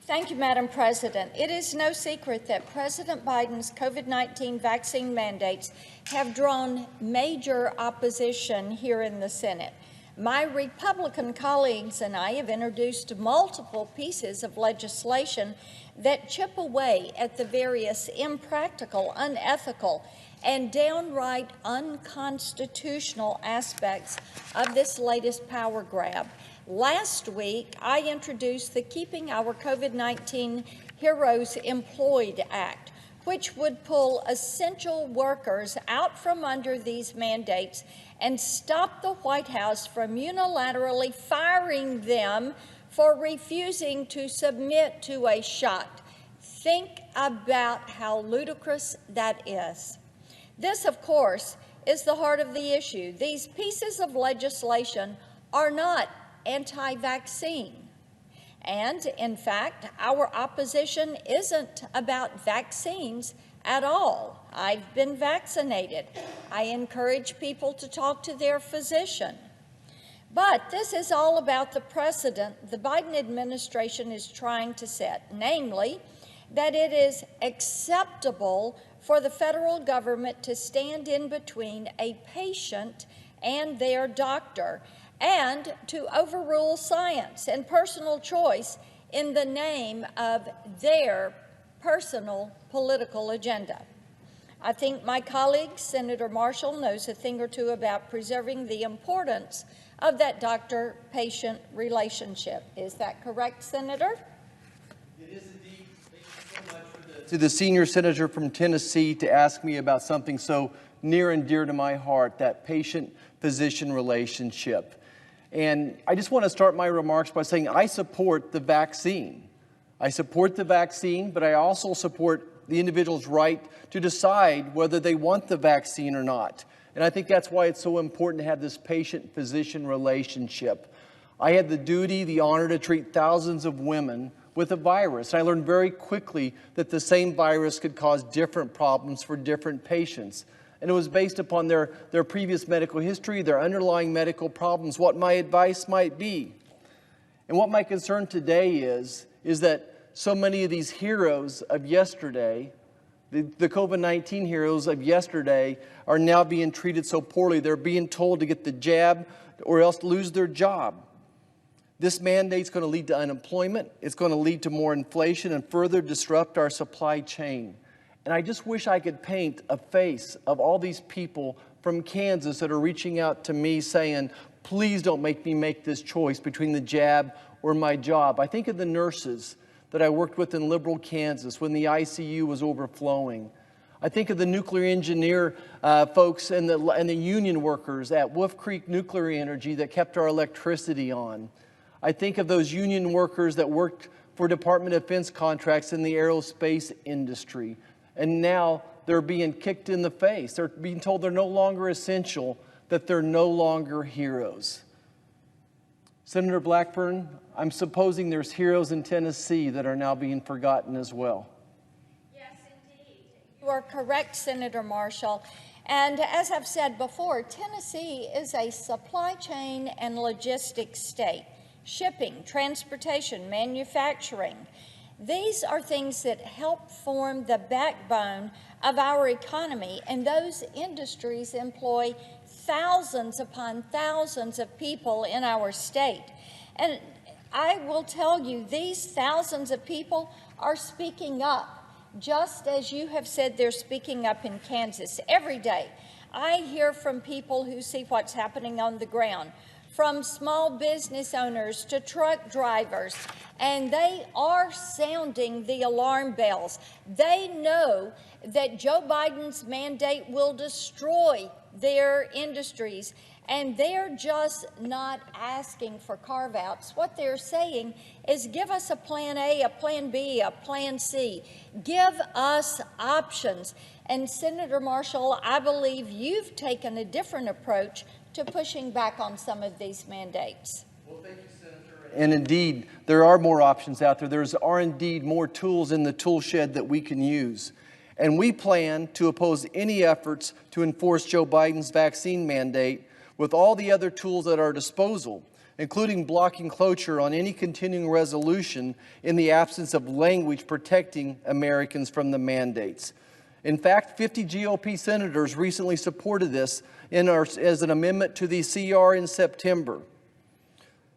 Thank you, Madam President. It is no secret that President Biden's COVID-19 vaccine mandates have drawn major opposition here in the Senate. My Republican colleagues and I have introduced multiple pieces of legislation that chip away at the various impractical, unethical, and downright unconstitutional aspects of this latest power grab. Last week, I introduced the Keeping Our COVID-19 Heroes Employed Act, which would pull essential workers out from under these mandates and stop the White House from unilaterally firing them for refusing to submit to a shot. Think about how ludicrous that is. This, of course, is the heart of the issue. These pieces of legislation are not anti-vaccine. And in fact, our opposition isn't about vaccines at all. I've been vaccinated. I encourage people to talk to their physician. But this is all about the precedent the Biden administration is trying to set, namely that it is acceptable for the federal government to stand in between a patient and their doctor and to overrule science and personal choice in the name of their personal political agenda. I think my colleague, Senator Marshall, knows a thing or two about preserving the importance of that doctor-patient relationship. Is that correct, Senator? It is indeed. Thank you so much to the senior senator from Tennessee to ask me about something so near and dear to my heart, that patient-physician relationship. And I just want to start my remarks by saying I support the vaccine. I support the vaccine, but I also support the individual's right to decide whether they want the vaccine or not. And I think that's why it's so important to have this patient-physician relationship. I had the duty, the honor to treat thousands of women with a virus. I learned very quickly that the same virus could cause different problems for different patients. And it was based upon their previous medical history, their underlying medical problems, what my advice might be. And what my concern today is that so many of these heroes of yesterday, the COVID-19 heroes of yesterday, are now being treated so poorly. They're being told to get the jab or else lose their job. This mandate's going to lead to unemployment. It's going to lead to more inflation and further disrupt our supply chain. And I just wish I could paint a face of all these people from Kansas that are reaching out to me saying, please don't make me make this choice between the jab or my job. I think of the nurses that I worked with in Liberal, Kansas when the ICU was overflowing. I think of the nuclear engineer folks and the union workers at Wolf Creek Nuclear Energy that kept our electricity on. I think of those union workers that worked for Department of Defense contracts in the aerospace industry. And now they're being kicked in the face. They're being told they're no longer essential, that they're no longer heroes. Senator Blackburn, I'm supposing there's heroes in Tennessee that are now being forgotten as well. Yes, indeed. You are correct, Senator Marshall. And as I've said before, Tennessee is a supply chain and logistics state. Shipping, transportation, manufacturing. These are things that help form the backbone of our economy, and those industries employ thousands upon thousands of people in our state. And I will tell you, these thousands of people are speaking up, just as you have said they're speaking up in Kansas every day. I hear from people who see what's happening on the ground, from small business owners to truck drivers, and they are sounding the alarm bells. They know that Joe Biden's mandate will destroy their industries, and they're just not asking for carve-outs. What they're saying is, give us a plan A, a plan B, a plan C. Give us options. And Senator Marshall, I believe you've taken a different approach to pushing back on some of these mandates. Well, thank you, Senator. And indeed, there are more options out there. There are indeed more tools in the tool shed that we can use. And we plan to oppose any efforts to enforce Joe Biden's vaccine mandate with all the other tools at our disposal. including blocking cloture on any continuing resolution in the absence of language protecting Americans from the mandates. In fact, 50 GOP senators recently supported this as an amendment to the CR in September.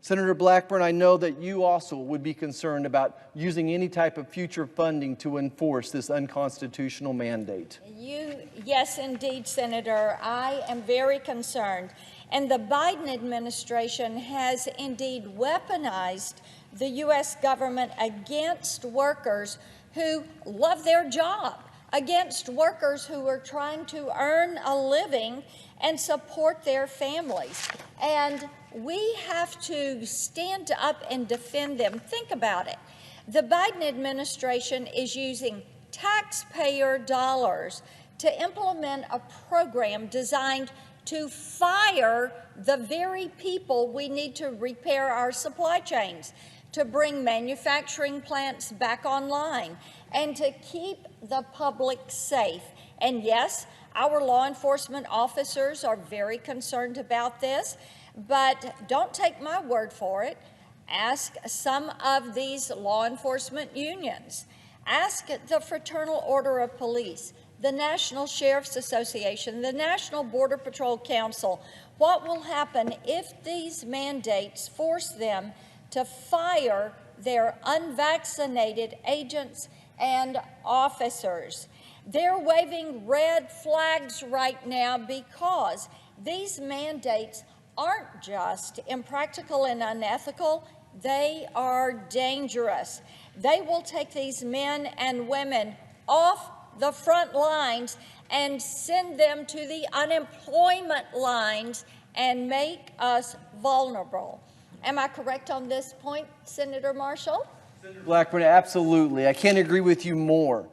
Senator Blackburn, I know that you also would be concerned about using any type of future funding to enforce this unconstitutional mandate. Yes, indeed, Senator. I am very concerned. And the Biden administration has indeed weaponized the U.S. government against workers who love their job, against workers who are trying to earn a living and support their families. And we have to stand up and defend them. Think about it. The Biden administration is using taxpayer dollars to implement a program designed to fire the very people we need to repair our supply chains, to bring manufacturing plants back online, and to keep the public safe. And yes, our law enforcement officers are very concerned about this, but don't take my word for it. Ask some of these law enforcement unions. Ask the Fraternal Order of Police, the National Sheriff's Association, the National Border Patrol Council, what will happen if these mandates force them to fire their unvaccinated agents and officers. They're waving red flags right now because these mandates aren't just impractical and unethical, they are dangerous. They will take these men and women off the front lines and send them to the unemployment lines and make us vulnerable. Am I correct on this point, Senator Marshall? Senator Blackburn, absolutely. I can't agree with you more.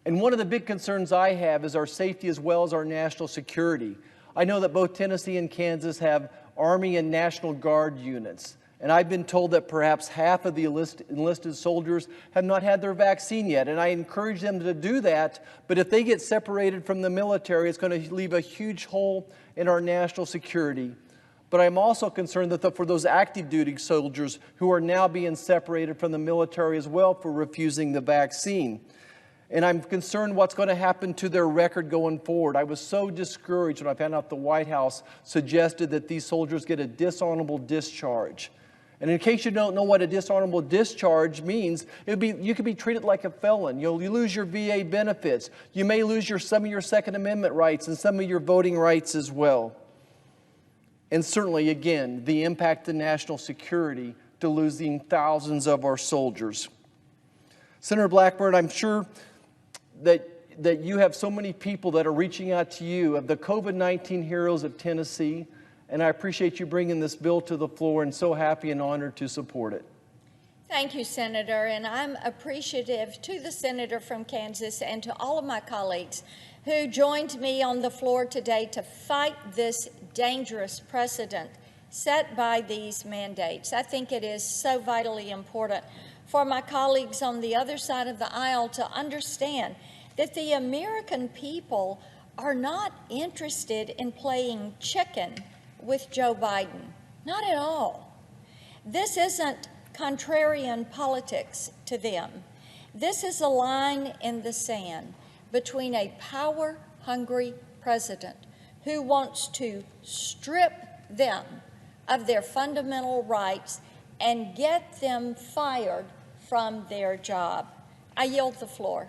And one of the big concerns I have is our safety as well as our national security. I know that both Tennessee and Kansas have Army and National Guard units. And I've been told that perhaps half of the enlisted soldiers have not had their vaccine yet. And I encourage them to do that. But if they get separated from the military, it's going to leave a huge hole in our national security. But I'm also concerned that for those active duty soldiers who are now being separated from the military as well for refusing the vaccine. And I'm concerned what's going to happen to their record going forward. I was so discouraged when I found out the White House suggested that these soldiers get a dishonorable discharge. And in case you don't know what a dishonorable discharge means, you could be treated like a felon. You lose your VA benefits. You may lose some of your Second Amendment rights and some of your voting rights as well. And certainly, again, the impact to national security to losing thousands of our soldiers. Senator Blackburn, I'm sure that you have so many people that are reaching out to you of the COVID-19 heroes of Tennessee, and I appreciate you bringing this bill to the floor and so happy and honored to support it. Thank you, Senator, and I'm appreciative to the senator from Kansas and to all of my colleagues who joined me on the floor today to fight this dangerous precedent set by these mandates. I think it is so vitally important for my colleagues on the other side of the aisle to understand that the American people are not interested in playing chicken with Joe Biden. Not at all. This isn't contrarian politics to them. This is a line in the sand between a power-hungry president who wants to strip them of their fundamental rights and get them fired from their job. I yield the floor.